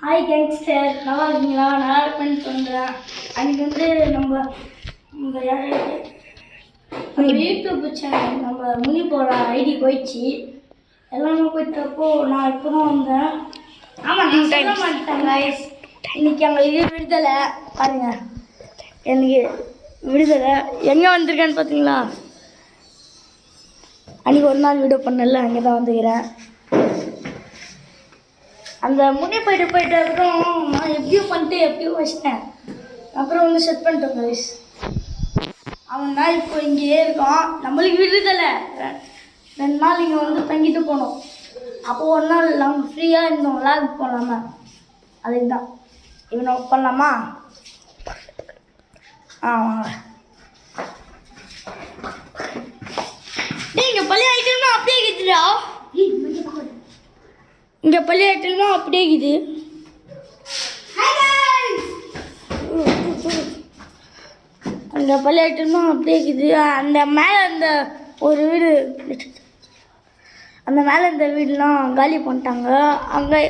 Hi gangster, நல்லா இருக்கீங்களா? நல்லா இருப்பேன்னு சொல்கிறேன். அன்றைக்கி வந்து நம்ம யாராவது நம்ம யூடியூப் சேனல் நம்ம முனி போகிற ஐடி போயிடுச்சு. எல்லாமே போயிட்டப்போ நான் இப்போ தான் வந்தேன். ஆமாம், நான் சொல்ல மாட்டேன் கைஸ். இன்றைக்கி எங்களுக்கு விடுதலை பாருங்க. எனக்கு விடுதலை எங்கே வந்திருக்கேன்னு பார்த்தீங்களா? அன்றைக்கி ஒரு நாள் வீடியோ பண்ணல, அங்கே தான் வந்துக்கிறேன். அந்த முன்னே போயிட்டு அப்புறம் நான் எப்படியோ பண்ணிட்டு எப்படியோ வச்சிட்டேன். அப்புறம் வந்து செட் பண்ணிட்டோம் கைஸ். அவன் தான் இப்போ இங்கேயே இருக்கான். நம்மளுக்கு விடுதலை 2 நாள் இங்கே வந்து தங்கிட்டு போனோம். அப்போது ஒரு நாள் நம்ம ஃப்ரீயாக இருந்தோம், விளாக் போகலாமா? அதுக்கு தான் இவனை பண்ணலாமா? வாங்க. இங்கே பழைய ஐட்டம்னா அப்படியே இருக்குதுடா. இங்கே பழைய ஐட்டம்லாம் அப்படியே இருக்குது. அந்த பழைய ஐட்டம்லாம் அப்படியே இருக்குது. அந்த மேலே அந்த ஒரு வீடு, அந்த மேலே இந்த வீடுலாம் காலி பண்ணிட்டாங்க. அங்கே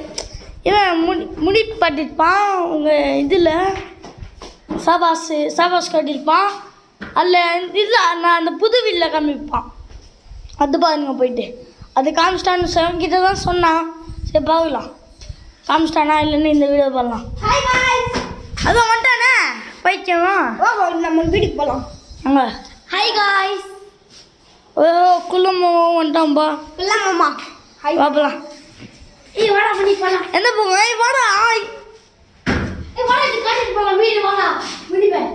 இவன் முடி பட்டிருப்பான். உங்கள் இதில் சாபாஸ் கட்டியிருப்பான். அதில் இதில் நான் அந்த புது வீட்டில் காமிப்பான். அது பாருங்க போயிட்டு அது காமிச்சிட்டான்னு செவன்கிட்ட தான் சொன்னான். சரி பார்க்கலாம், காமிச்சிட்டானா இல்லைன்னு இந்த வீடியோ பண்ணலாம். அதான் வந்துட்டானே பைத்தியமா. நம்ம வீட்டுக்கு போகலாம். அங்கே ஹாய் காய்ஸ். ஓ குள்ளம்மா வந்துட்டான்பா. குள்ளம்மா ஹாய் பார்க்கலாம். வாடா பண்ணி போகலாம். என்ன போங்க? வாடா வாடா காட்டிட்டு போகலாம். வீடு வாடா முடிப்பேன்.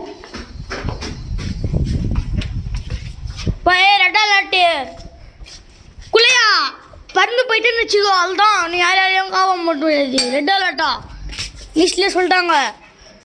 ரெட்டா லாட்டு குள்ளையா பறந்து போயிட்டேன்னு வச்சுக்கோ, அதுதான் நீ யாரையும் காவ மட்டும் ரெட் அலர்ட்டா லிஸ்ட்லேயே சொல்லிட்டாங்க.